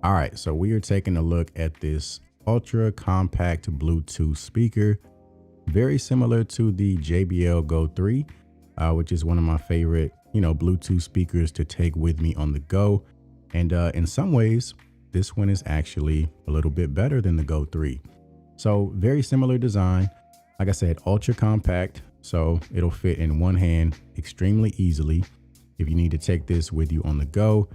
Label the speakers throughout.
Speaker 1: All right, so we are taking a look at this ultra compact Bluetooth speaker, very similar to the JBL Go3, which is one of my favorite, Bluetooth speakers to take with me on the go. And in some ways, this one is actually a little bit better than the Go3. So very similar design. Like I said, ultra compact, so it'll fit in one hand extremely easily. If you need to take this with you on the go,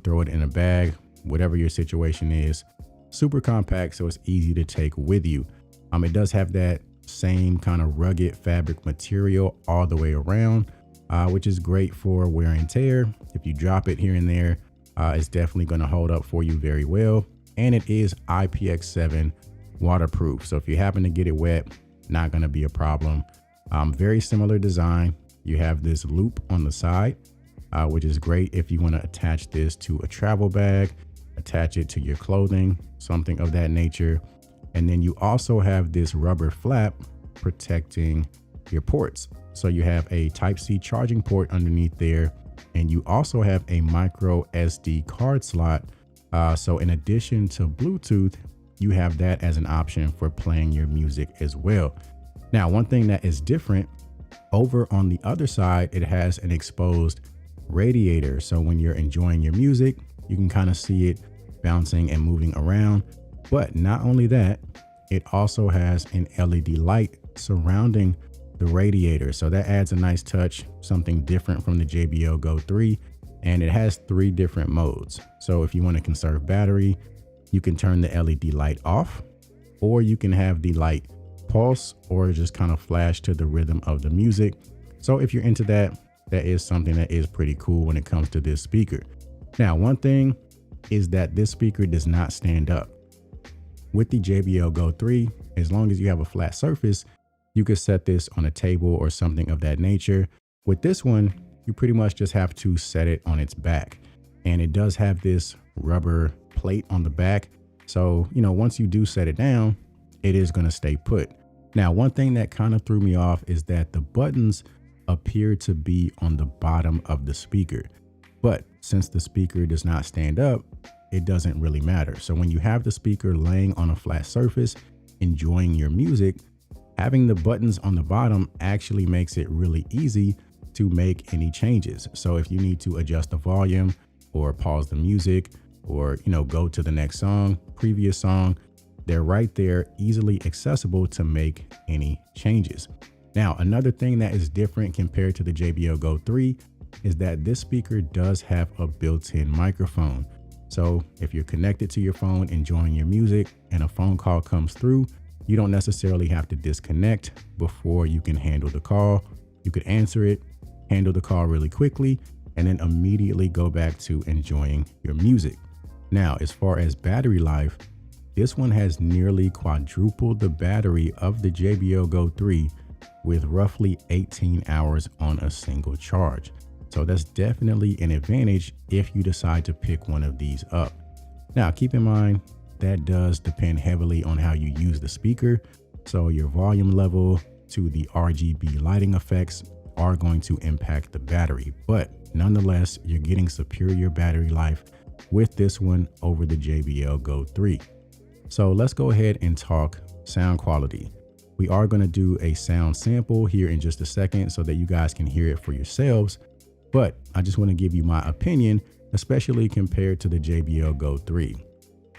Speaker 1: throw it in a bag, whatever your situation is, super compact, so it's easy to take with you. It does have that same kind of rugged fabric material all the way around, which is great for wear and tear. If you drop it here and there, it's definitely going to hold up for you very well. And it is IPX7 waterproof, so if you happen to get it wet, not going to be a problem. Very similar design. You have this loop on the side, which is great if you want to attach this to a travel bag, attach it to your clothing, something of that nature. And then you also have this rubber flap protecting your ports. So you have a Type-C charging port underneath there, and you also have a micro SD card slot. So in addition to Bluetooth, you have that as an option for playing your music as well. Now, one thing that is different, over on the other side, it has an exposed radiator. So when you're enjoying your music, you can kind of see it bouncing and moving around. But not only that, it also has an LED light surrounding the radiator. So that adds a nice touch, something different from the JBL Go3. And it has 3 different modes. So if you want to conserve battery, you can turn the LED light off, or you can have the light pulse or just kind of flash to the rhythm of the music. So if you're into that, that is something that is pretty cool when it comes to this speaker. Now, one thing is that this speaker does not stand up. With the JBL Go3, as long as you have a flat surface, you could set this on a table or something of that nature. With this one, you pretty much just have to set it on its back. And it does have this rubber plate on the back. So, once you do set it down, it is going to stay put. Now, one thing that kind of threw me off is that the buttons appear to be on the bottom of the speaker. But since the speaker does not stand up, it doesn't really matter. So when you have the speaker laying on a flat surface, enjoying your music, having the buttons on the bottom actually makes it really easy to make any changes. So if you need to adjust the volume or pause the music or, go to the next song, previous song, they're right there, easily accessible to make any changes. Now, another thing that is different compared to the JBL Go3 is that this speaker does have a built-in microphone. So if you're connected to your phone, enjoying your music, and a phone call comes through, you don't necessarily have to disconnect before you can handle the call. You could answer it, handle the call really quickly, and then immediately go back to enjoying your music. Now, as far as battery life, this one has nearly quadrupled the battery of the JBL Go3 with roughly 18 hours on a single charge. So that's definitely an advantage if you decide to pick one of these up. Now, keep in mind, that does depend heavily on how you use the speaker. So your volume level to the RGB lighting effects are going to impact the battery, but nonetheless, you're getting superior battery life with this one over the JBL Go3. So let's go ahead and talk sound quality. We are going to do a sound sample here in just a second so that you guys can hear it for yourselves. But I just want to give you my opinion, especially compared to the JBL Go3.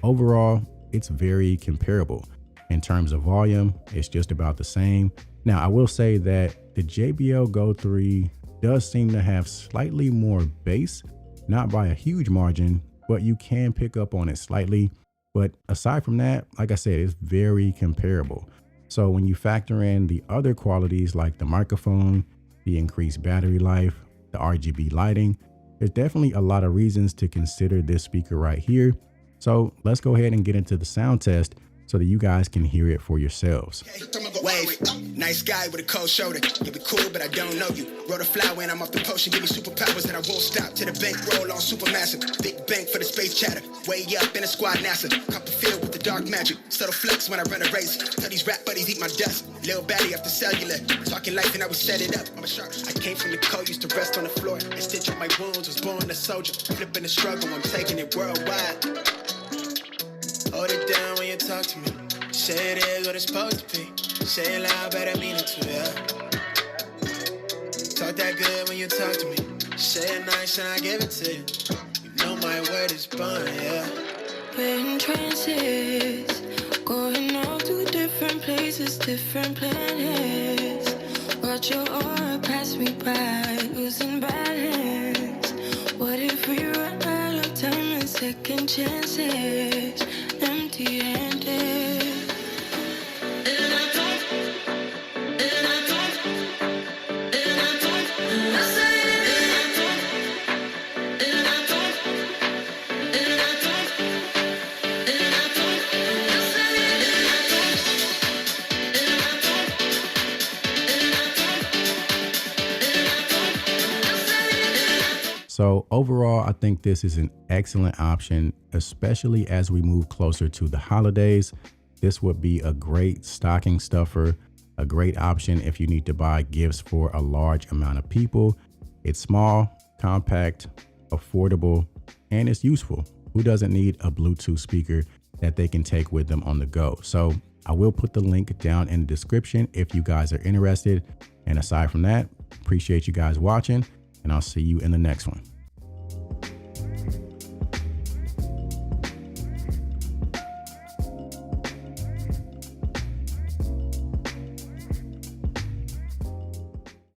Speaker 1: Overall, it's very comparable. In terms of volume, it's just about the same. Now, I will say that the JBL Go3 does seem to have slightly more bass, not by a huge margin, but you can pick up on it slightly. But aside from that, like I said, it's very comparable. So when you factor in the other qualities like the microphone, the increased battery life, the RGB lighting, there's definitely a lot of reasons to consider this speaker right here. So let's go ahead and get into the sound test so that you guys can hear it for yourselves.
Speaker 2: Wave, nice guy with a cold shoulder. You be cool, but I don't know you. Wrote a flower and I'm off the potion. Give me superpowers that I won't stop. To the bank roll on supermassive. Big bank for the space chatter. Way up in a squad NASA. Copperfield with the dark magic. Subtle flex when I run a race. Tell these rap buddies eat my dust. Lil baddie after cellular. Talking life and I would set it up. I'm a shark. I came from the cold, used to rest on the floor and stitch up my wounds. Was born a soldier. Flipping the struggle, I'm taking it worldwide. talk to me. Say it is what it's supposed to be. Say it loud, but I mean it too, yeah. Talk that good when you talk to me. Say it nice and I give it to you. You know my word is bond, yeah.
Speaker 3: We're in trances, going off to different places, different planets. Watch your aura pass me by, losing balance. What if we run out of time and second chances, empty-handed?
Speaker 1: So overall, I think this is an excellent option, especially as we move closer to the holidays. This would be a great stocking stuffer, a great option if you need to buy gifts for a large amount of people. It's small, compact, affordable, and it's useful. Who doesn't need a Bluetooth speaker that they can take with them on the go? So I will put the link down in the description if you guys are interested. And aside from that, appreciate you guys watching, and I'll see you in the next one.